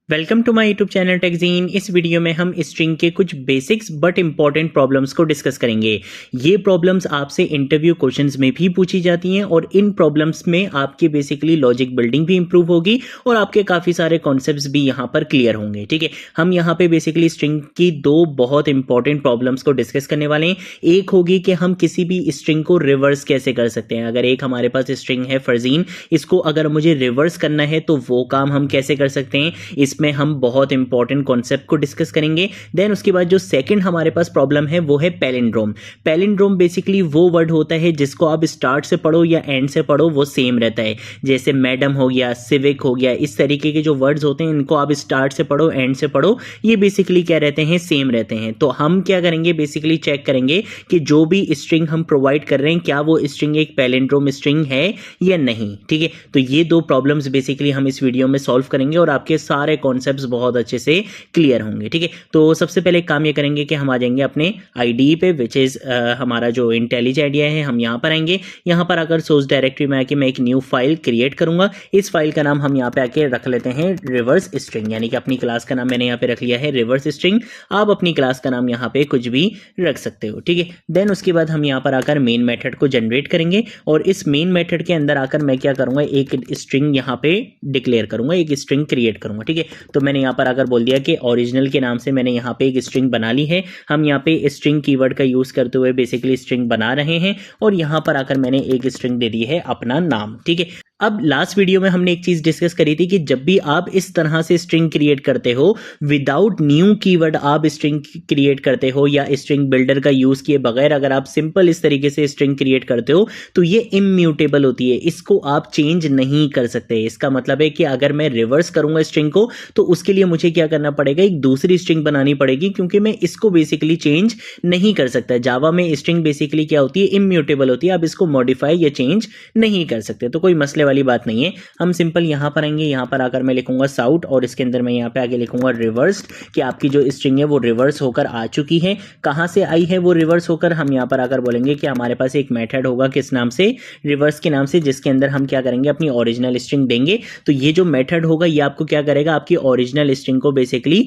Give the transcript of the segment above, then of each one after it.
Welcome to my YouTube channel Techgene. इस video में हम स्ट्रिंग के कुछ बेसिक्स बट इंपॉर्टेंट प्रॉब्लम्स को डिस्कस करेंगे। ये प्रॉब्लम्स आपसे इंटरव्यू क्वेश्चंस में भी पूछी जाती हैं और इन प्रॉब्लम्स में आपकी बेसिकली लॉजिक बिल्डिंग भी इंप्रूव होगी और आपके काफ़ी सारे कॉन्सेप्ट्स भी यहाँ पर क्लियर होंगे। ठीक है, हम यहाँ पे बेसिकली स्ट्रिंग की दो बहुत इंपॉर्टेंट प्रॉब्लम्स को डिस्कस करने वाले हैं। एक होगी कि हम किसी भी स्ट्रिंग को रिवर्स कैसे कर सकते हैं। अगर एक हमारे पास स्ट्रिंग है फरजीन, इसको अगर मुझे रिवर्स करना है तो वो काम हम कैसे कर सकते हैं, इसमें हम बहुत इंपॉर्टेंट कॉन्सेप्ट को डिस्कस करेंगे। देन उसके बाद जो सेकंड हमारे पास प्रॉब्लम है वो है पैलिंड्रोम। पैलिंड्रोम बेसिकली वो वर्ड होता है जिसको आप स्टार्ट से पढ़ो या एंड से पढ़ो वो सेम रहता है। जैसे मैडम हो गया, सिविक हो गया, इस तरीके के जो वर्ड्स होते हैं इनको आप स्टार्ट से पढ़ो एंड से पढ़ो, ये बेसिकली क्या रहते हैं, सेम रहते हैं। तो हम क्या करेंगे, बेसिकली चेक करेंगे कि जो भी स्ट्रिंग हम प्रोवाइड कर रहे हैं क्या वो स्ट्रिंग एक पैलिंड्रोम स्ट्रिंग है या नहीं। ठीक है, तो ये दो प्रॉब्लम्स बेसिकली हम इस वीडियो में सॉल्व करेंगे और आपके सारे कॉन्सेप्ट्स बहुत अच्छे से क्लियर होंगे। ठीक है, तो सबसे पहले काम ये करेंगे कि हम आ जाएंगे अपने आईडी पे, विच इज हमारा जो इंटेलिज आइडिया है। हम यहाँ पर आएंगे, यहाँ पर आकर सोर्स डायरेक्टरी में आके मैं एक न्यू फाइल क्रिएट करूंगा। इस फाइल का नाम हम यहाँ पे आके रख लेते हैं रिवर्स स्ट्रिंग, यानी कि अपनी क्लास का नाम मैंने यहाँ पे रख लिया है रिवर्स स्ट्रिंग। आप अपनी क्लास का नाम यहाँ पे कुछ भी रख सकते हो। ठीक है, देन उसके बाद हम यहाँ पर आकर मेन मेथड को जनरेट करेंगे और इस मेन मेथड के अंदर आकर मैं क्या करूंगा, एक स्ट्रिंग यहाँ पे डिक्लेयर करूंगा, एक स्ट्रिंग क्रिएट करूंगा। ठीक है, तो मैंने यहाँ पर आकर बोल दिया कि ओरिजिनल के नाम से मैंने यहाँ पे एक स्ट्रिंग बना ली है। हम यहाँ पे स्ट्रिंग कीवर्ड का यूज करते हुए बेसिकली स्ट्रिंग बना रहे हैं और यहाँ पर आकर मैंने एक स्ट्रिंग दे दी है अपना नाम। ठीक है, अब लास्ट वीडियो में हमने एक चीज डिस्कस करी थी कि जब भी आप इस तरह से स्ट्रिंग क्रिएट करते हो विदाउट न्यू कीवर्ड आप स्ट्रिंग क्रिएट करते हो या स्ट्रिंग बिल्डर का यूज किए बगैर अगर आप सिंपल इस तरीके से स्ट्रिंग क्रिएट करते हो तो ये इम्यूटेबल होती है, इसको आप चेंज नहीं कर सकते। इसका मतलब है कि अगर मैं रिवर्स करूंगा स्ट्रिंग को तो उसके लिए मुझे क्या करना पड़ेगा, एक दूसरी स्ट्रिंग बनानी पड़ेगी, क्योंकि मैं इसको बेसिकली चेंज नहीं कर सकता। जावा में स्ट्रिंग बेसिकली क्या होती है, इम्यूटेबल होती है, आप इसको मॉडिफाई या चेंज नहीं कर सकते। तो कोई मसले वाली बात नहीं है। हम सिंपल यहां पर आएंगे, यहां पर आकर मैं लिखूंगा साउट और इसके अंदर मैं यहां पे आगे लिखूंगा रिवर्स्ड, कि आपकी जो स्ट्रिंग है वो रिवर्स होकर आ चुकी है। कहां से आई है वो रिवर्स होकर, हम यहां पर आकर बोलेंगे कि हमारे पास एक मेथड होगा किस नाम से, रिवर्स के नाम से, जिसके अंदर हम क्या करेंगे, अपनी ओरिजिनल स्ट्रिंग देंगे। तो ये जो मेथड होगा ये आपको क्या करेगा, आपकी ओरिजिनल स्ट्रिंग को बेसिकली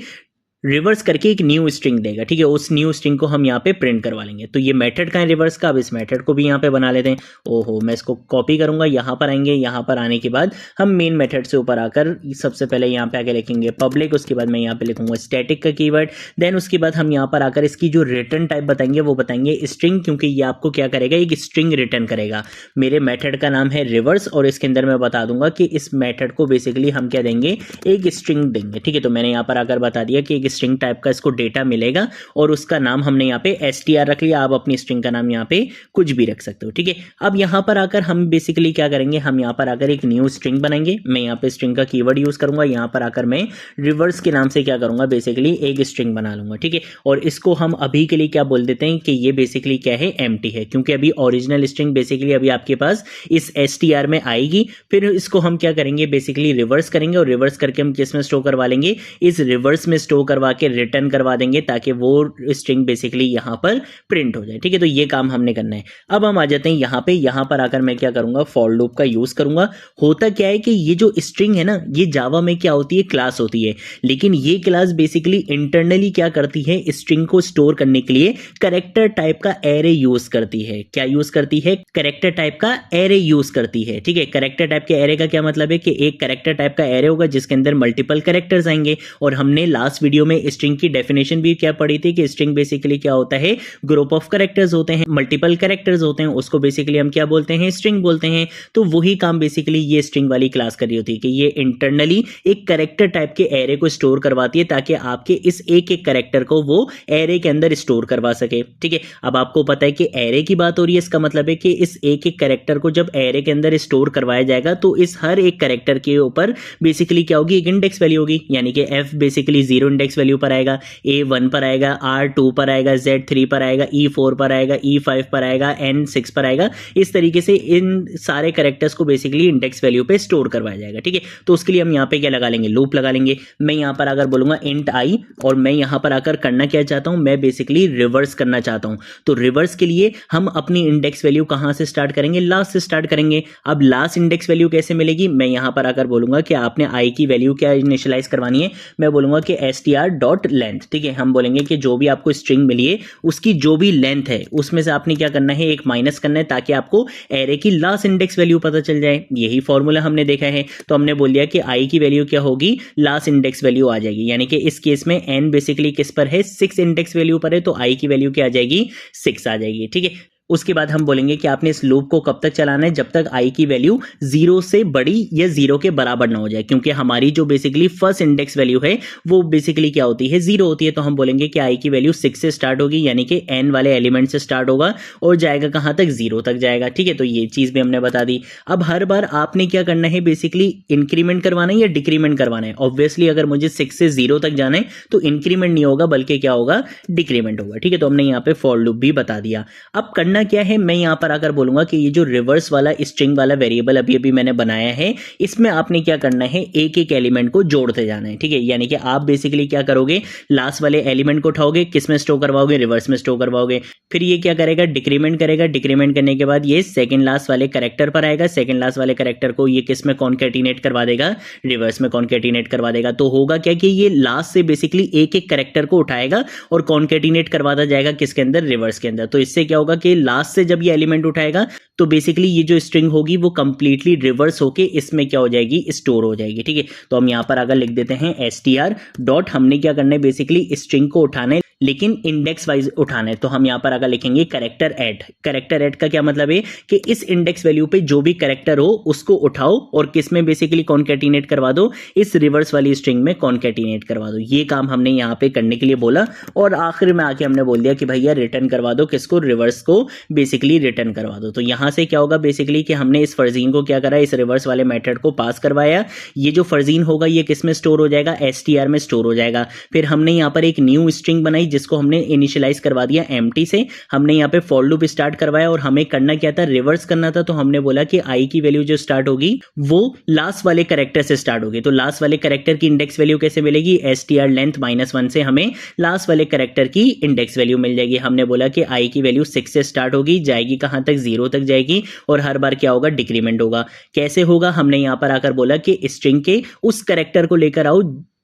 रिवर्स करके एक न्यू स्ट्रिंग देगा। ठीक है, उस न्यू स्ट्रिंग को हम यहाँ पे प्रिंट करवा लेंगे। तो ये मेथड का है रिवर्स का, अब इस मेथड को भी यहाँ पे बना लेते हैं। ओहो, मैं इसको कॉपी करूंगा, यहाँ पर आएंगे, यहाँ पर आने के बाद हम मेन मेथड से ऊपर आकर सबसे पहले यहाँ पे आके लिखेंगे पब्लिक, उसके बाद मैं यहाँ पे लिखूंगा स्टैटिक का कीवर्ड। देन उसके बाद हम यहाँ पर आकर इसकी जो रिटर्न टाइप बताएंगे वो बताएंगे स्ट्रिंग, क्योंकि ये आपको क्या करेगा, एक स्ट्रिंग रिटर्न करेगा। मेरे मेथड का नाम है रिवर्स और इसके अंदर मैं बता दूंगा कि इस मेथड को बेसिकली हम क्या देंगे, एक स्ट्रिंग देंगे। ठीक है, तो मैंने यहाँ पर आकर बता दिया कि एक स्ट्रिंग टाइप का इसको डेटा मिलेगा और उसका नाम हमने यहाँ पे str रख लिया। आप अपनी स्ट्रिंग का नाम यहाँ पे कुछ भी रख सकते हो। ठीक है, अब यहाँ पर आकर हम बेसिकली क्या करेंगे, हम यहाँ पर आकर एक न्यू स्ट्रिंग बनाएंगे। मैं यहाँ पे स्ट्रिंग का कीवर्ड यूज करूंगा, यहाँ पर आकर मैं रिवर्स के नाम से क्या करूंगा, बेसिकली एक स्ट्रिंग बना लूंगा। ठीक है, और इसको हम अभी के लिए क्या बोल देते हैं कि ये बेसिकली क्या है, एम्प्टी है, क्योंकि अभी ओरिजिनल स्ट्रिंग बेसिकली अभी आपके पास इस str में आएगी। फिर इसको हम क्या करेंगे, बेसिकली रिवर्स करेंगे और रिवर्स करके हम किस में स्टोर करवा लेंगे, इस रिवर्स में स्टोर करवा के रिटर्न करवा देंगे ताकि वो स्ट्रिंग बेसिकली यहां पर प्रिंट हो जाए। ठीक है, तो ये काम हमने करना है। अब हम आ जाते हैं यहां पर आकर मैं क्या करूंगा, फॉर लूप का यूज करूंगा। होता क्या है कि ये जो स्ट्रिंग है ना, ये जावा में क्या होती है, क्लास होती है, लेकिन ये क्लास बेसिकली इंटरनली क्या करती है, स्ट्रिंग को स्टोर करने के लिए कैरेक्टर टाइप का एरे यूज करती है। क्या यूज करती है, कैरेक्टर टाइप का एरे यूज करती है। ठीक है, कैरेक्टर टाइप के एरे का क्या मतलब है कि एक कैरेक्टर टाइप का एरे होगा जिसके अंदर मल्टीपल कैरेक्टर्स आएंगे। और हमने लास्ट वीडियो में स्ट्रिंग की डेफिनेशन भी क्या पढ़ी थी कि स्ट्रिंग बेसिकली क्या होता है, ग्रुप ऑफ कैरेक्टर्स होते हैं, मल्टीपल कैरेक्टर्स होते हैं, उसको बेसिकली हम क्या बोलते हैं, स्ट्रिंग बोलते हैं। तो वही काम बेसिकली ये स्ट्रिंग वाली क्लास कर रही होती है कि ये इंटरनली एक कैरेक्टर टाइप के एरे को स्टोर करवाती है ताकि आपके इस एक एक कैरेक्टर को वो एरे के अंदर स्टोर करवा सके। ठीक है, अब आपको पता है कि एरे की बात हो रही है, इसका मतलब है कि इस एक एक कैरेक्टर को जब एरे के अंदर स्टोर करवाया जाएगा तो इस हर एक कैरेक्टर के ऊपर बेसिकली क्या होगी, एक इंडेक्स वैल्यू होगी, यानी कि f basically 0 index index value पर आएगा, A1 पर आएगा, R2 पर आएगा, Z3 पर आएगा, E4 पर आएगा, E5 पर आएगा, N6 पर आएगा। इस तरीके से इन सारे कैरेक्टर्स को बेसिकली इंडेक्स वैल्यू पे स्टोर करवाया जाएगा। ठीक है, तो उसके लिए हम यहाँ पे क्या लगा लेंगे, लूप लगा लेंगे। मैं यहाँ पर अगर बोलूंगा int i और मैं यहाँ पर आकर करना क्या चाहता हूँ, मैं बेसिकली रिवर्स करना चाहता हूँ। तो रिवर्स के लिए हम अपनी इंडेक्स वैल्यू कहाँ से स्टार्ट करेंगे, लास्ट से स्टार्ट करेंगे। अब लास्ट इंडेक्स वैल्यू कैसे मिलेगी, मैं यहाँ पर आकर बोलूंगा कि आपने i की वैल्यू क्या इनिशियलाइज करवानी है, मैं बोलूंगा कि str.length। ठीक है, हम बोलेंगे कि जो भी आपको स्ट्रिंग मिली है उसकी जो भी लेंथ है उसमें से आपने क्या करना है, एक माइनस करना है, ताकि आपको एरे की लास्ट इंडेक्स वैल्यू पता चल जाए। यही फॉर्मूला हमने देखा है। तो हमने बोल दिया कि i की वैल्यू क्या होगी, लास्ट इंडेक्स वैल्यू आ जाएगी। यानी कि इस केस में n बेसिकली किस पर है, 6 इंडेक्स वैल्यू पर है, तो i की वैल्यू क्या आ जाएगी, 6 आ जाएगी। ठीक है, उसके बाद हम बोलेंगे कि आपने इस लूप को कब तक चलाना है, जब तक i की वैल्यू 0 से बड़ी या 0 के बराबर ना हो जाए, क्योंकि हमारी जो बेसिकली फर्स्ट इंडेक्स वैल्यू है वो बेसिकली क्या होती है, 0 होती है। तो हम बोलेंगे कि i की वैल्यू 6 से स्टार्ट होगी, यानी कि n वाले एलिमेंट से स्टार्ट होगा और जाएगा कहां तक, 0 तक जाएगा। ठीक है, तो ये चीज भी हमने बता दी। अब हर बार आपने क्या करना है, बेसिकली इंक्रीमेंट करवाना है या डिक्रीमेंट करवाना है। ऑब्वियसली अगर मुझे 6 से 0 तक जाना है तो इंक्रीमेंट नहीं होगा बल्कि क्या होगा, डिक्रीमेंट होगा। ठीक है, तो हमने यहाँ पे फॉर लूप भी बता दिया। अब करना क्या है, मैं यहाँ पर आकर बोलूंगा कि ये जो रिवर्स वाला स्ट्रिंग वाला वेरिएबल अभी अभी मैंने बनाया है, इसमें आपने क्या करना है, एक एक एलिमेंट को जोड़ते जाना है। ठीक है, यानी कि आप बेसिकली क्या करोगे, लास्ट वाले एलिमेंट को उठाओगे, किस में स्टोर करवाओगे, रिवर्स में स्टोर करवाओगे। फिर ये क्या करेगा, डिक्रीमेंट करेगा। डिक्रीमेंट करने के बाद ये सेकंड लास्ट वाले कैरेक्टर पर आएगा। सेकंड लास्ट वाले कैरेक्टर को ये किस में कॉन्कैटिनेट करवा देगा, रिवर्स में कॉन्कैटिनेट करवा देगा। तो होगा क्या कि ये लास्ट से बेसिकली एक एक कैरेक्टर को उठाएगा और कॉन्कैटिनेट करवाता जाएगा किसके अंदर, रिवर्स के अंदर। तो इससे क्या होगा कि लास्ट से जब ये एलिमेंट उठाएगा तो बेसिकली ये जो स्ट्रिंग होगी वो कंप्लीटली रिवर्स होके इसमें क्या हो जाएगी, स्टोर हो जाएगी। ठीक है, तो हम यहां पर अगर लिख देते हैं str डॉट, हमने क्या करना है, बेसिकली स्ट्रिंग को उठाना है लेकिन इंडेक्स वाइज उठाना है। तो हम यहां पर अगर लिखेंगे कैरेक्टर ऐड। कैरेक्टर ऐड का क्या मतलब है कि इस इंडेक्स वैल्यू पे जो भी कैरेक्टर हो उसको उठाओ और किस में बेसिकली कॉन्कैटिनेट करवा दो, इस रिवर्स वाली स्ट्रिंग में कॉन्कैटिनेट करवा दो। ये काम हमने यहां पे करने के लिए बोला और आखिर में आके हमने बोल दिया कि भैया रिटर्न करवा दो, किसको, रिवर्स को बेसिकली रिटर्न करवा दो। तो यहां से क्या होगा बेसिकली कि हमने इस फर्जीन को क्या करा, इस रिवर्स वाले मेथड को पास करवाया। ये जो फर्जीन होगा ये किस में स्टोर हो जाएगा, str में स्टोर हो जाएगा। फिर हमने यहां पर एक न्यू स्ट्रिंग बनाई जिसको हमने इनिशियलाइज करवा दिया एम्प्टी से। हमने यहां पे फॉर लूप स्टार्ट करवाया और हमें करना क्या था, रिवर्स करना था। तो हमने बोला कि i की वैल्यू जो स्टार्ट होगी वो लास्ट वाले कैरेक्टर से स्टार्ट होगी। तो लास्ट वाले कैरेक्टर की इंडेक्स वैल्यू कैसे मिलेगी, str लेंथ -1 से हमें लास्ट वाले कैरेक्टर की इंडेक्स वैल्यू मिल जाएगी। हमने बोला कि i की वैल्यू 6 से स्टार्ट होगी, जाएगी कहां तक, 0 तक जाएगी और हर बार क्या होगा, डिक्रीमेंट होगा। कैसे होगा, हमने यहां पर आकर बोला कि स्ट्रिंग के उस कैरेक्टर को लेकर आओ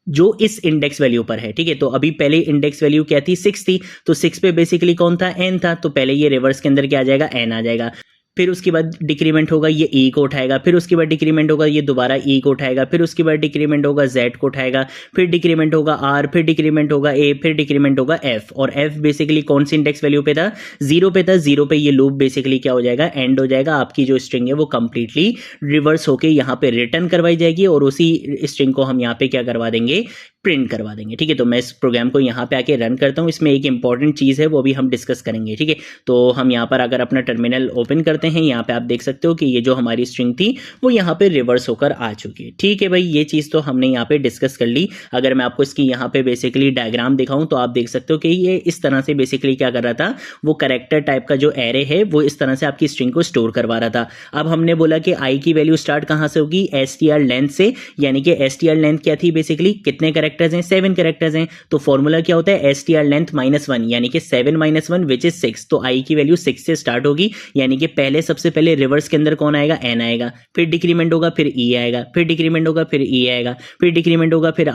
जो इस इंडेक्स वैल्यू पर है। ठीक है, तो अभी पहले इंडेक्स वैल्यू क्या थी, 6 थी। तो 6 पे बेसिकली कौन था, n था। तो पहले ये रिवर्स के अंदर क्या आ जाएगा, n आ जाएगा। फिर उसके बाद डिक्रीमेंट होगा, ये e को उठाएगा। फिर उसके बाद डिक्रीमेंट होगा, ये दोबारा e को उठाएगा। फिर उसके बाद डिक्रीमेंट होगा, z को उठाएगा। फिर डिक्रीमेंट होगा r, फिर डिक्रीमेंट होगा a, फिर डिक्रीमेंट होगा f। और f बेसिकली कौन सी इंडेक्स वैल्यू पे था, 0 पे था। 0 पे ये लूप बेसिकली क्या हो जाएगा, एंड हो जाएगा। आपकी जो स्ट्रिंग है वो कंप्लीटली रिवर्स होके यहाँ पे रिटर्न करवाई जाएगी और उसी स्ट्रिंग को हम यहाँ पे क्या करवा देंगे, प्रिंट करवा देंगे। ठीक है, तो मैं इस प्रोग्राम को यहाँ पे आके रन करता हूँ। इसमें एक इंपॉर्टेंट चीज़ है वो भी हम डिस्कस करेंगे। ठीक है, तो हम यहाँ पर अगर अपना टर्मिनल ओपन करते हैं, यहाँ पे आप देख सकते हो कि ये जो हमारी स्ट्रिंग थी वो यहाँ पे रिवर्स होकर आ चुकी है। ठीक है भाई, ये चीज़ तो हमने यहाँ पे डिस्कस कर ली। अगर मैं आपको इसकी यहाँ पे बेसिकली डायग्राम दिखाऊँ तो आप देख सकते हो कि ये इस तरह से बेसिकली क्या कर रहा था, वो कैरेक्टर टाइप का जो एरे है वो इस तरह से आपकी स्ट्रिंग को स्टोर करवा रहा था। अब हमने बोला कि i की वैल्यू स्टार्ट कहाँ से होगी, str लेंथ से। यानी कि str लेंथ क्या थी, बेसिकली कितने कैरेक्टर्स हैं, 7 कैरेक्टर्स हैं। तो फॉर्मूला क्या होता है, str लेंथ -1 यानी कि 7 - 1 विच इज 6। तो i की वैल्यू 6 से स्टार्ट होगी, यानी कि पहले सबसे पहले रिवर्स के अंदर कौन आएगा, n आएगा। फिर डिक्रीमेंट होगा, फिर e आएगा। फिर डिक्रीमेंट होगा, फिर e आएगा। फिर डिक्रीमेंट होगा, फिर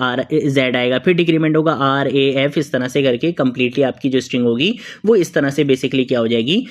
z आएगा। फिर डिक्रीमेंट होगा r a f। इस तरह से करके कंप्लीटली आपकी जो स्ट्रिंग होगी वो इस तरह से बेसिकली क्या हो जाएगी,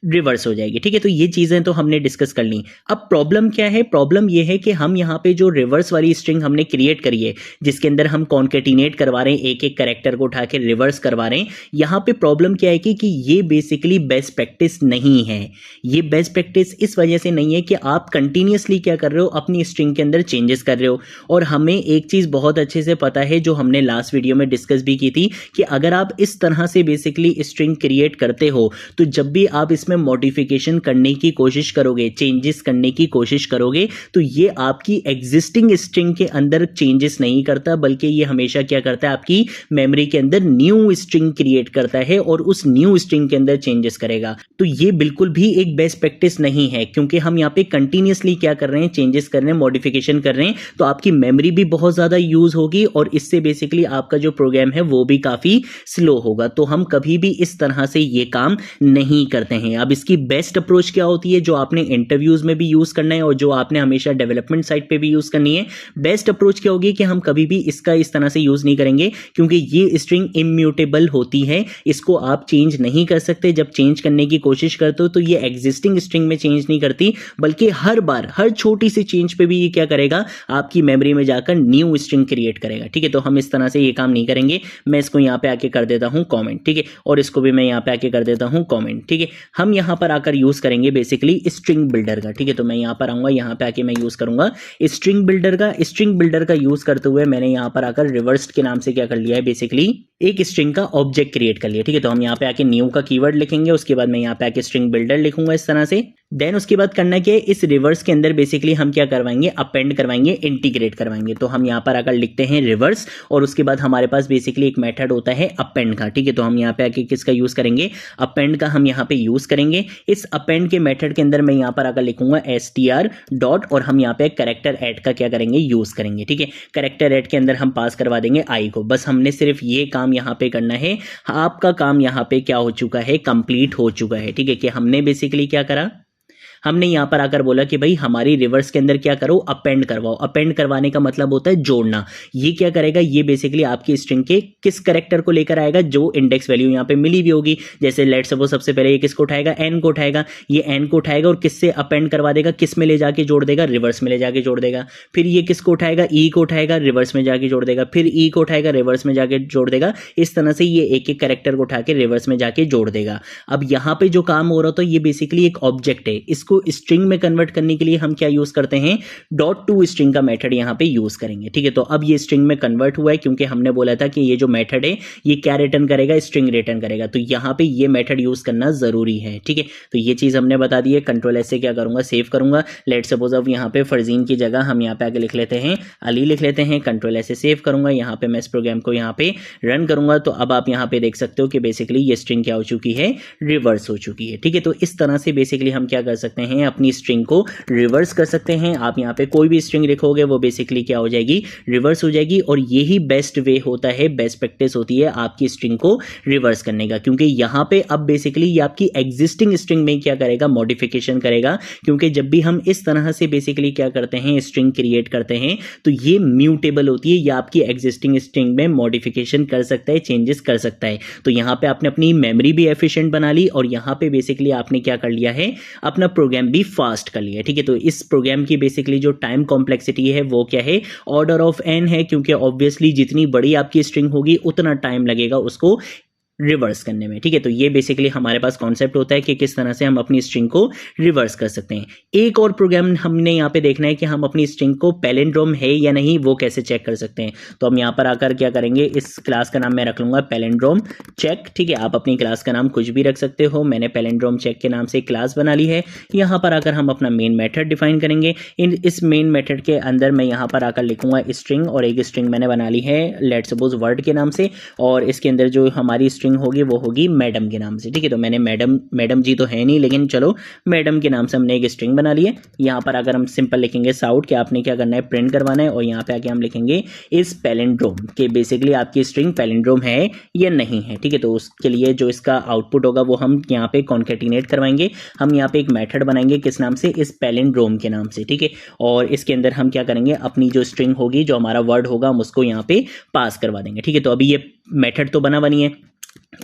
रिवर्स हो जाएगी। ठीक है, तो ये चीजें तो हमने डिस्कस कर ली। अब प्रॉब्लम क्या है, प्रॉब्लम ये है कि हम यहाँ पे जो रिवर्स वाली स्ट्रिंग हमने क्रिएट करी है जिसके अंदर हम कॉन्केटिनेट करवा रहे हैं, एक एक कैरेक्टर को उठा के रिवर्स करवा रहे हैं, यहाँ पे प्रॉब्लम क्या है कि ये बेसिकली बेस्ट प्रैक्टिस नहीं है। ये बेस्ट प्रैक्टिस इस वजह से नहीं है कि आप कंटिन्यूसली क्या कर रहे हो, अपनी स्ट्रिंग के अंदर चेंजेस कर रहे हो। और हमें एक चीज बहुत अच्छे से पता है जो हमने लास्ट वीडियो में डिस्कस भी की थी कि अगर आप इस तरह से बेसिकली स्ट्रिंग क्रिएट करते हो तो जब भी आप इस इसमें मॉडिफिकेशन करने की कोशिश करोगे, चेंजेस करने की कोशिश करोगे, तो ये आपकी एग्जिस्टिंग स्ट्रिंग के अंदर चेंजेस नहीं करता, बल्कि ये हमेशा क्या करता है, आपकी मेमोरी के अंदर न्यू स्ट्रिंग क्रिएट करता है और उस न्यू स्ट्रिंग के अंदर चेंजेस करेगा। तो ये बिल्कुल भी एक बेस्ट प्रैक्टिस नहीं है, क्योंकि हम यहाँ पे कंटिन्यूसली क्या कर रहे हैं, चेंजेस कर रहे हैं, मॉडिफिकेशन कर रहे हैं, तो आपकी मेमोरी भी बहुत ज़्यादा यूज होगी और इससे बेसिकली आपका जो प्रोग्राम है वो भी काफ़ी स्लो होगा। तो हम कभी भी इस तरह से ये काम नहीं करते हैं। अब इसकी बेस्ट अप्रोच क्या होती है, जो आपने इंटरव्यूज में भी यूज़ करना है और जो आपने हमेशा डेवलपमेंट साइट पे भी यूज़ करनी है, बेस्ट अप्रोच क्या होगी कि हम कभी भी इसका इस तरह से यूज़ नहीं करेंगे, क्योंकि ये स्ट्रिंग इम्यूटेबल होती है, इसको आप चेंज नहीं कर सकते। जब चेंज करने की कोशिश करते हो तो ये एग्जिस्टिंग स्ट्रिंग में चेंज नहीं करती, बल्कि हर बार हर छोटी सी चेंज पे भी ये क्या करेगा, आपकी मेमोरी में जाकर न्यू स्ट्रिंग क्रिएट करेगा। ठीक है, तो हम इस तरह से ये काम नहीं करेंगे। मैं इसको यहाँ पे आके कर देता हूँ कमेंट, ठीक है, और इसको भी मैं यहाँ पे आके कर देता हूँ कमेंट। ठीक है, हम यहाँ पर आकर यूज करेंगे बेसिकली स्ट्रिंग बिल्डर का। ठीक है, तो मैं यहाँ पर आऊंगा, यहाँ पे आके मैं यूज करूंगा स्ट्रिंग बिल्डर का। स्ट्रिंग बिल्डर का यूज करते हुए मैंने यहाँ पर आकर रिवर्स्ड के नाम से क्या कर लिया है, बेसिकली एक स्ट्रिंग का ऑब्जेक्ट क्रिएट कर लिया। ठीक है, तो हम यहाँ पे आके न्यू का कीवर्ड लिखेंगे, उसके बाद मैं यहाँ पे आके स्ट्रिंग बिल्डर लिखूंगा इस तरह से। देन उसके बाद करना क्या है, इस रिवर्स के अंदर बेसिकली हम क्या करवाएंगे, अपेंड करवाएंगे, इंटीग्रेट करवाएंगे। तो हम यहाँ पर आकर लिखते हैं रिवर्स और उसके बाद हमारे पास बेसिकली एक मेथड होता है अपेंड का। ठीक है, तो हम यहाँ पे आके किसका यूज करेंगे, अपेंड का हम यहाँ पे यूज करेंगे। इस अपेंड के मेथड के अंदर मैं यहाँ पर आकर लिखूंगा str डॉट और हम यहाँ पे कैरेक्टर ऐड का क्या करेंगे, यूज करेंगे। ठीक है, कैरेक्टर ऐड के अंदर हम पास करवा देंगे आई को। बस हमने सिर्फ ये काम यहाँ पे करना है। आपका काम यहाँ पे क्या हो चुका है, कंप्लीट हो चुका है। ठीक है, कि हमने बेसिकली क्या करा, हमने यहां पर आकर बोला कि भाई हमारी रिवर्स के अंदर क्या करो, अपेंड करवाओ। अपेंड करवाने का मतलब होता है जोड़ना। ये क्या करेगा, ये बेसिकली आपकी स्ट्रिंग के किस कैरेक्टर को लेकर आएगा, जो इंडेक्स वैल्यू यहां पे मिली हुई होगी। जैसे लेट्स सपोज सबसे पहले ये किसको उठाएगा, एन को उठाएगा। ये एन को उठाएगा और किससे अपेंड करवा देगा, किस में ले जाके जोड़ देगा, रिवर्स में ले जाके जोड़ देगा। फिर ये किसको उठाएगा, ई को उठाएगा, रिवर्स में जाके जोड़ देगा। फिर ई को उठाएगा, रिवर्स में जाके जोड़ देगा। इस तरह से ये एक एक कैरेक्टर को उठा के रिवर्स में जाके जोड़ देगा। अब यहां पे जो काम हो रहा था, ये बेसिकली एक ऑब्जेक्ट है, इसको स्ट्रिंग में कन्वर्ट करने के लिए हम क्या यूज करते हैं, डॉट टू स्ट्रिंग का मेथड यहां पे यूज करेंगे। ठीक है, तो अब ये स्ट्रिंग में कन्वर्ट हुआ है, क्योंकि हमने बोला था कि ये जो मेथड है ये क्या रिटर्न करेगा, स्ट्रिंग रिटर्न करेगा। तो यहां पे ये मेथड यूज करना जरूरी है। ठीक है, तो ये चीज हमने बता दी है। कंट्रोल एस से क्या करूंगा, सेव करूंगा। लेट सपोज अब यहाँ पे फरजीन की जगह हम यहाँ पे आके लिख लेते हैं अली, लिख लेते हैं। कंट्रोल एस से सेव करूंगा, यहाँ पे मैं इस प्रोग्राम को यहाँ पे रन करूंगा। तो अब आप यहाँ पे देख सकते हो कि बेसिकली ये स्ट्रिंग क्या हो चुकी है, रिवर्स हो चुकी है। ठीक है, तो इस तरह से बेसिकली हम क्या कर सकते हैं, अपनी स्ट्रिंग को रिवर्स कर सकते हैं। आप यहाँ पे कोई भी स्ट्रिंग लिखोगे वो बेसिकली क्या हो जाएगी, रिवर्स हो जाएगी। और यही बेस्ट वे होता है, बेस्ट प्रैक्टिस होती है आपकी स्ट्रिंग को रिवर्स करने का, क्योंकि यहाँ पे अब बेसिकली ये आपकी एग्जिस्टिंग स्ट्रिंग में क्या करेगा, मॉडिफिकेशन करेगा। क्योंकि जब भी हम इस तरह से बेसिकली क्या करते हैं, स्ट्रिंग क्रिएट करते हैं, तो ये म्यूटेबल होती है, या आपकी एग्जिस्टिंग स्ट्रिंग में मॉडिफिकेशन कर सकता है, चेंजेस कर सकता है। तो यहाँ पे आपने अपनी मेमोरी भी एफिशिएंट बना ली और यहाँ पे बेसिकली आपने क्या कर लिया है, अपना प्रोग्राम भी फास्ट कर लिया। ठीक है, तो इस प्रोग्राम की बेसिकली जो टाइम कॉम्प्लेक्सिटी है वो क्या है, ऑर्डर ऑफ एन है, क्योंकि ऑब्वियसली जितनी बड़ी आपकी स्ट्रिंग होगी उतना टाइम लगेगा उसको रिवर्स करने में। ठीक है, तो ये बेसिकली हमारे पास कॉन्सेप्ट होता है कि किस तरह से हम अपनी स्ट्रिंग को रिवर्स कर सकते हैं। एक और प्रोग्राम हमने यहाँ पे देखना है कि हम अपनी स्ट्रिंग को पैलिंड्रोम है या नहीं वो कैसे चेक कर सकते हैं। तो हम यहाँ पर आकर क्या करेंगे, इस क्लास का नाम मैं रख लूंगा पैलिंड्रोम चेक। ठीक है, आप अपनी क्लास का नाम कुछ भी रख सकते हो। मैंने पैलिंड्रोम चेक के नाम से एक क्लास बना ली है। यहाँ पर आकर हम अपना मेन मेथड डिफाइन करेंगे। इस मेन मेथड के अंदर मैं यहाँ पर आकर लिखूंगा स्ट्रिंग, और एक स्ट्रिंग मैंने बना ली है लेट्स सपोज वर्ड के नाम से, और इसके अंदर जो हमारी होगी वो होगी मैडम के नाम से। ठीक है, तो मैंने मैडम जी तो है नहीं, लेकिन चलो मैडम के नाम से हमने एक स्ट्रिंग बना ली है। यहाँ पर अगर हम सिंपल लिखेंगे साउट, कि आपने क्या करना है, प्रिंट करवाना है, और यहाँ पे आके हम लिखेंगे इस पैलिंड्रोम, कि बेसिकली आपकी स्ट्रिंग पैलिंड्रोम है या नहीं है। ठीक है, तो उसके लिए जो इसका आउटपुट होगा वो हम यहाँ पे कॉन्केटिनेट करवाएंगे। हम यहाँ पे एक मेथड बनाएंगे किस नाम से, इस पैलिंड्रोम के नाम से। ठीक है, और इसके अंदर हम क्या करेंगे, अपनी जो स्ट्रिंग होगी, जो हमारा वर्ड होगा, हम उसको यहाँ पे पास करवा देंगे। ठीक है, तो अभी ये मेथड तो बना बनी है,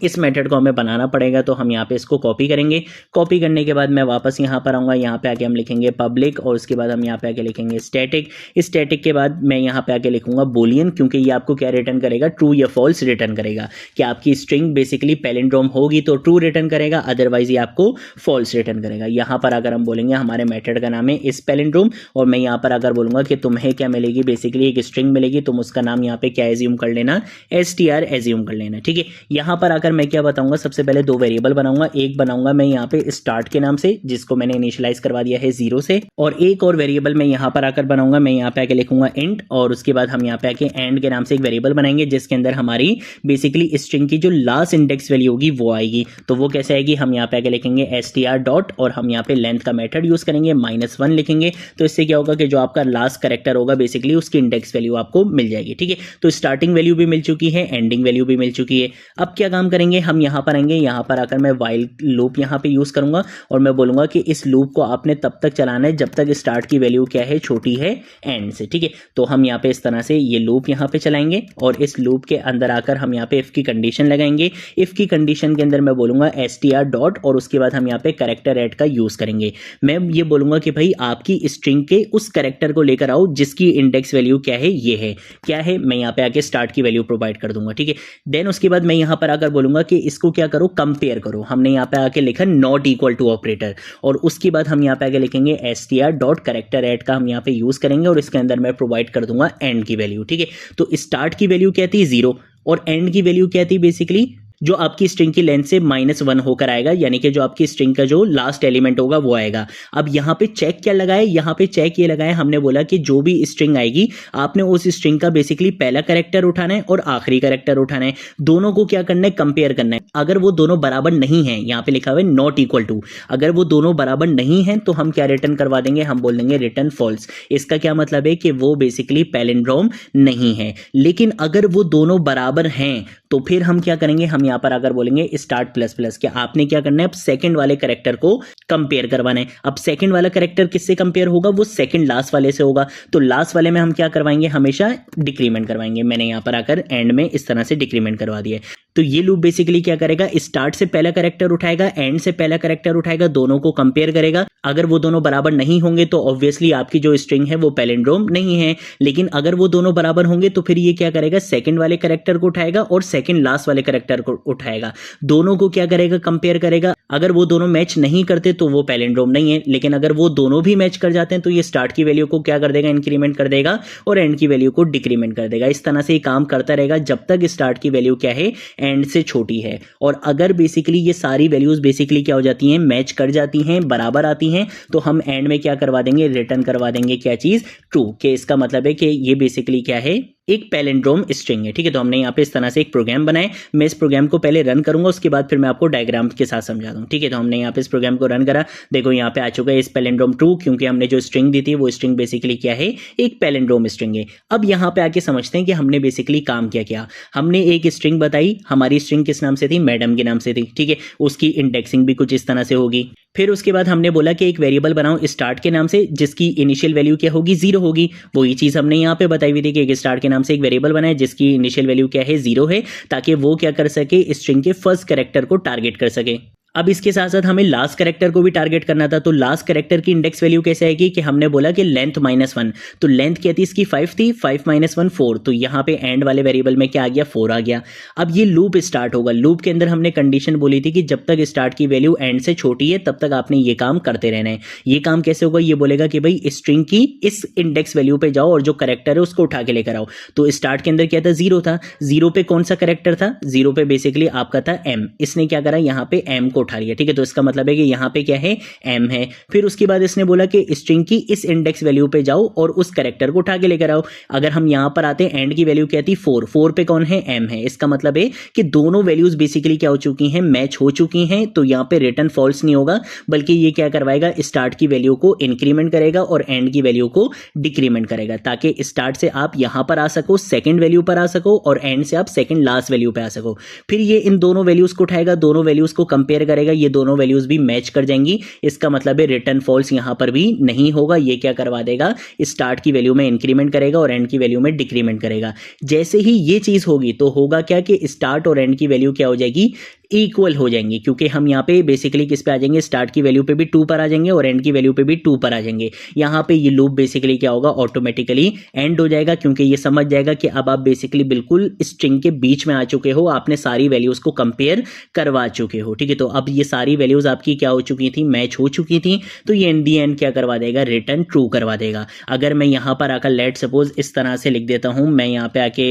इस मेथड को हमें बनाना पड़ेगा। तो हम यहाँ पे इसको कॉपी करेंगे। कॉपी करने के बाद मैं वापस यहाँ पर आऊँगा, यहाँ पे आके हम लिखेंगे पब्लिक, और उसके बाद हम यहाँ पे आके लिखेंगे स्टैटिक। इस स्टैटिक के बाद मैं यहाँ पे आके लिखूंगा बूलियन, क्योंकि ये आपको क्या रिटर्न करेगा, ट्रू या फॉल्स रिटर्न करेगा। कि आपकी स्ट्रिंग बेसिकली पैलिंड्रोम होगी तो ट्रू रिटर्न करेगा, अदरवाइज ये आपको फॉल्स रिटर्न करेगा। यहाँ पर अगर हम बोलेंगे हमारे मेथड का नाम है इस पैलिंड्रोम, और मैं यहाँ पर अगर बोलूँगा कि तुम्हें क्या मिलेगी, बेसिकली एक स्ट्रिंग मिलेगी, तुम उसका नाम यहाँ पे क्या एज्यूम कर लेना, str एज्यूम कर लेना। ठीक है, यहाँ पर आकर मैं क्या बताऊंगा, सबसे पहले दो वेरिएबल बनाऊंगा। एक बनाऊंगा मैं यहाँ पे स्टार्ट के नाम से, जिसको मैंने इनिशियलाइज करवा दिया है 0 से, और एक और वेरिएबल मैं यहाँ पर आकर बनाऊंगा। मैं यहाँ पे आके लिखूंगा इंट, और उसके बाद हम यहाँ पे आके एंड के नाम से एक वेरिएबल बनाएंगे, जिसके अंदर हमारी बेसिकली स्ट्रिंग की जो लास्ट इंडेक्स वैल्यू होगी वो आएगी। तो वो कैसे आएगी, हम यहाँ पे आके लिखेंगे str डॉट, और हम यहाँ पे लेंथ का मेथड यूज करेंगे, -1 लिखेंगे। तो इससे क्या होगा कि जो आपका लास्ट कैरेक्टर होगा बेसिकली उसकी इंडेक्स वैल्यू आपको मिल जाएगी। ठीक है, तो स्टार्टिंग वैल्यू भी मिल चुकी है, एंडिंग वैल्यू भी मिल चुकी है। अब क्या काम करेंगे, हम यहाँ पर आएंगे, यहाँ पर आकर मैं व्हाइल लूप यहाँ पे यूज करूंगा, और मैं बोलूंगा कि इस लूप को आपने तब तक चलाना है जब तक स्टार्ट की वैल्यू क्या है, छोटी है एंड से। ठीक है, तो हम यहाँ पे इस तरह से ये लूप यहाँ पे चलाएंगे, और इस लूप के अंदर आकर हम यहाँ पे इफ की कंडीशन लगाएंगे। इफ की कंडीशन के अंदर मैं बोलूंगा str डॉट, और उसके बाद हम यहाँ पे कैरेक्टर ऐड का यूज करेंगे। मैं ये बोलूंगा कि भाई आपकी स्ट्रिंग के उस कैरेक्टर को लेकर आओ जिसकी इंडेक्स वैल्यू क्या है, ये है क्या है, मैं यहाँ पे आके स्टार्ट की वैल्यू प्रोवाइड कर दूंगा। ठीक है, देन उसके बाद मैं यहाँ पर आकर बोलूंगा कि इसको क्या करो, कंपेयर करो। हमने यहाँ पे आके लिखा नॉट इक्वल टू ऑपरेटर, और उसके बाद हम यहाँ पे आके लिखेंगे str डॉट कैरेक्टर ऐड का हम यहाँ पे यूज करेंगे, और इसके अंदर मैं प्रोवाइड कर दूंगा एंड की वैल्यू। ठीक है, तो स्टार्ट की वैल्यू क्या थी 0, और एंड की वैल्यू क्या थी, बेसिकली जो आपकी स्ट्रिंग की लेंथ से -1 होकर आएगा, यानी कि जो आपकी स्ट्रिंग का जो लास्ट एलिमेंट होगा वो आएगा। अब यहाँ पे चेक क्या लगाए, यहाँ पे चेक ये लगाए, हमने बोला कि जो भी स्ट्रिंग आएगी आपने उस स्ट्रिंग का बेसिकली पहला कैरेक्टर उठाना है और आखिरी कैरेक्टर उठाना है, दोनों को क्या करना है, कंपेयर करना है। अगर वो दोनों बराबर नहीं है, यहाँ पे लिखा हुआ है नॉट इक्वल टू, अगर वो दोनों बराबर नहीं है तो हम क्या रिटर्न करवा देंगे, हम बोल देंगे रिटर्न फॉल्स। इसका क्या मतलब है कि वो बेसिकली पैलिंड्रोम नहीं है। लेकिन अगर वो दोनों बराबर हैं तो फिर हम क्या करेंगे, हम यहाँ पर अगर बोलेंगे स्टार्ट प्लस प्लस, क्या आपने क्या करना है, अब सेकंड वाले कैरेक्टर को कंपेयर करवाना है। अब सेकंड वाला कैरेक्टर किससे कंपेयर होगा, वो सेकंड लास्ट वाले से होगा। तो लास्ट वाले में हम क्या करवाएंगे, हमेशा डिक्रीमेंट करवाएंगे। मैंने यहाँ पर आकर एंड में इस तरह से डिक्रीमेंट करवा दिया है। तो ये लूप बेसिकली क्या करेगा, स्टार्ट से पहला कैरेक्टर उठाएगा, एंड से पहला कैरेक्टर उठाएगा, दोनों को कंपेयर करेगा। अगर वो दोनों बराबर नहीं होंगे तो ऑब्वियसली आपकी जो स्ट्रिंग है वो पैलिंड्रोम नहीं है। लेकिन अगर वो दोनों बराबर होंगे तो फिर ये क्या करेगा, सेकंड वाले कैरेक्टर को उठाएगा और सेकंड लास्ट वाले कैरेक्टर को उठाएगा, दोनों को क्या करेगा, कंपेयर करेगा। अगर वो दोनों मैच नहीं करते तो वो पैलिंड्रोम नहीं है, लेकिन अगर वो दोनों भी मैच कर जाते हैं तो ये स्टार्ट की वैल्यू को क्या कर देगा, इंक्रीमेंट कर देगा, और एंड की वैल्यू को डिक्रीमेंट कर देगा। इस तरह से ये काम करता रहेगा जब तक स्टार्ट की वैल्यू क्या है, एंड से छोटी है। और अगर बेसिकली ये सारी वैल्यूज बेसिकली क्या हो जाती हैं, मैच कर जाती हैं, बराबर आती हैं, तो हम एंड में क्या करवा देंगे, रिटर्न करवा देंगे क्या चीज, ट्रू। के इसका मतलब है कि ये बेसिकली क्या है, एक पैलिंड्रोम स्ट्रिंग है। ठीक है, तो हमने यहाँ पे इस तरह से एक प्रोग्राम बनाए। मैं इस प्रोग्राम को पहले रन करूंगा, उसके बाद फिर मैं आपको डायग्राम के साथ समझा दूं। ठीक है, तो हमने यहाँ पे इस प्रोग्राम को रन करा, देखो यहाँ पे आ चुका है इस पैलिंड्रोम ट्रू, क्योंकि हमने जो स्ट्रिंग दी थी वो स्ट्रिंग बेसिकली क्या है, एक पैलिंड्रोम स्ट्रिंग है। अब यहाँ पे आके समझते हैं कि हमने बेसिकली काम क्या किया। हमने एक स्ट्रिंग बताई, हमारी स्ट्रिंग किस नाम से थी, मैडम के नाम से थी। ठीक है, उसकी इंडेक्सिंग भी कुछ इस तरह से होगी। फिर उसके बाद हमने बोला कि एक वेरिएबल बनाओ स्टार्ट के नाम से, जिसकी इनिशियल वैल्यू क्या होगी, 0 होगी। वही चीज हमने यहाँ पे बताई हुई थी कि एक स्टार्ट के नाम से एक वेरिएबल बनाए जिसकी इनिशियल वैल्यू क्या है, 0 है, ताकि वो क्या कर सके, स्ट्रिंग के फर्स्ट कैरेक्टर को टारगेट कर सके। अब इसके साथ साथ हमें लास्ट कैरेक्टर को भी टारगेट करना था। तो लास्ट कैरेक्टर की इंडेक्स वैल्यू कैसे आएगी कि हमने बोला कि लेंथ -1, तो लेंथ क्या थी इसकी, 5 थी, 5 - 1 4। तो यहाँ पे एंड वाले वेरिएबल में क्या आ गया, 4 आ गया। अब ये लूप स्टार्ट होगा। लूप के अंदर हमने कंडीशन बोली थी कि जब तक स्टार्ट की वैल्यू एंड से छोटी है तब तक आपने ये काम करते रहना है। ये काम कैसे होगा, ये बोलेगा कि भाई स्ट्रिंग की इस इंडेक्स वैल्यू पे जाओ और जो कैरेक्टर है उसको उठा के लेकर आओ। तो स्टार्ट के अंदर क्या था, 0 था। 0 पे कौन सा कैरेक्टर था, 0 पे बेसिकली आपका था m। इसने क्या करा, यहाँ पे m को उठा लिया। ठीक है, तो इसका मतलब है कि यहाँ पे क्या है, m है। फिर उसके बाद इसने बोला कि स्ट्रिंग की इस इंडेक्स वैल्यू पे जाओ और उस कैरेक्टर को उठा के लेकर आओ। अगर हम यहाँ पर आते हैं, एंड की वैल्यू क्या थी, 4। 4 पे कौन है, m है। इसका मतलब है कि दोनों वैल्यूज बेसिकली क्या हो चुकी हैं, मैच हो चुकी हैं। तो यहाँ पे रिटर्न फॉल्स नहीं होगा, बल्कि ये क्या करवाएगा, स्टार्ट की वैल्यू को इंक्रीमेंट करेगा और एंड की वैल्यू को डिक्रीमेंट करेगा, ताकि स्टार्ट से आप यहाँ पर आ सको, सेकेंड वैल्यू पर आ सको, और एंड से आप सेकेंड लास्ट वैल्यू पे आ सको। फिर ये इन दोनों वैल्यूज को उठाएगा, दोनों वैल्यूज को कंपेयर करेगा, ये दोनों वैल्यूज भी मैच कर जाएंगी। इसका मतलब है रिटर्न फॉल्स यहाँ पर भी नहीं होगा। ये क्या करवा देगा, स्टार्ट की वैल्यू में इंक्रीमेंट करेगा और एंड की वैल्यू में डिक्रीमेंट करेगा। जैसे ही ये चीज होगी तो होगा क्या कि स्टार्ट और एंड की वैल्यू क्या हो जाएगी, इक्वल हो जाएंगे, क्योंकि हम यहाँ पे बेसिकली किस पे आ जाएंगे, स्टार्ट की वैल्यू पे भी 2 पर आ जाएंगे और एंड की वैल्यू पे भी 2 पर आ जाएंगे। यहाँ पे ये लूप बेसिकली क्या होगा, ऑटोमेटिकली एंड हो जाएगा, क्योंकि ये समझ जाएगा कि अब आप बेसिकली बिल्कुल स्ट्रिंग के बीच में आ चुके हो, आपने सारी वैल्यूज को कंपेयर करवा चुके हो। ठीक है, तो अब ये सारी वैल्यूज आपकी क्या हो चुकी थी, मैच हो चुकी थी, तो ये इन दी एंड क्या करवा देगा, रिटर्न ट्रू करवा देगा। अगर मैं यहाँ पर आकर लेट सपोज इस तरह से लिख देता हूँ, मैं यहाँ पे आके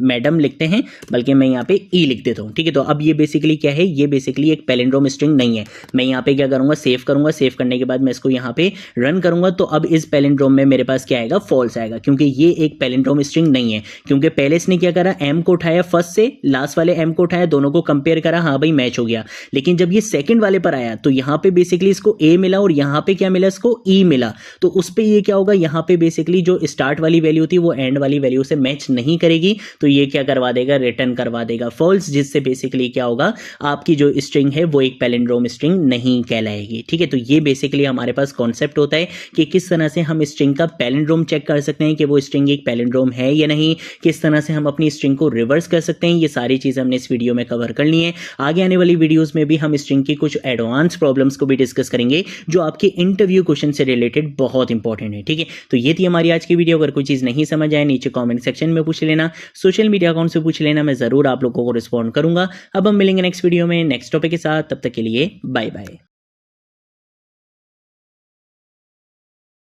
मैडम लिखते हैं, बल्कि मैं यहाँ पे ई लिख देता हूँ। ठीक है, तो अब ये बेसिकली क्या है, ये बेसिकली एक पैलिंड्रोम स्ट्रिंग नहीं है। मैं यहाँ पे क्या करूंगा, सेव करूंगा, सेव करने के बाद मैं इसको यहाँ पे रन करूंगा, तो अब इस पैलिंड्रोम में मेरे पास क्या आएगा, फॉल्स आएगा, क्योंकि ये एक पैलिंड्रोम स्ट्रिंग नहीं है। क्योंकि पहले इसने क्या करा, एम को उठाया, फर्स्ट से लास्ट वाले एम को उठाया, दोनों को कंपेयर करा, हाँ भाई मैच हो गया। लेकिन जब ये सेकंड वाले पर आया तो यहाँ पे बेसिकली इसको ए मिला और यहाँ पे क्या मिला, इसको ई मिला, तो उस पे ये क्या होगा, यहाँ पे बेसिकली जो स्टार्ट वाली वैल्यू थी वो एंड वाली वैल्यू से मैच नहीं करेगी, तो ये क्या करवा देगा, रिटर्न करवा देगा फॉल्स, जिससे बेसिकली क्या होगा, आपकी जो स्ट्रिंग है वो एक पैलिंड्रोम स्ट्रिंग नहीं कहलाएगी। ठीक है, तो ये बेसिकली हमारे पास कॉन्सेप्ट होता है कि किस तरह से हम स्ट्रिंग का पैलिंड्रोम चेक कर सकते हैं कि वो स्ट्रिंग एक पैलिंड्रोम है या नहीं, किस तरह से हम अपनी स्ट्रिंग को रिवर्स कर सकते हैं। ये सारी चीजें हमने इस वीडियो में कवर कर ली हैं। आगे आने वाली वीडियोस में भी हम स्ट्रिंग की कुछ एडवांस प्रॉब्लम्स को भी डिस्कस करेंगे, जो आपके इंटरव्यू क्वेश्चन से रिलेटेड बहुत इंपॉर्टेंट है। ठीक है, तो ये थी हमारी आज की वीडियो। अगर कोई चीज नहीं समझ आए नीचे कमेंट सेक्शन में पूछ लेना, सोशल मीडिया अकाउंट से पूछ लेना, मैं जरूर आप लोगों को रिस्पॉन्ड करूंगा। अब हम मिलेंगे नेक्स्ट वीडियो में नेक्स्ट टॉपिक के साथ, तब तक के लिए बाय बाय।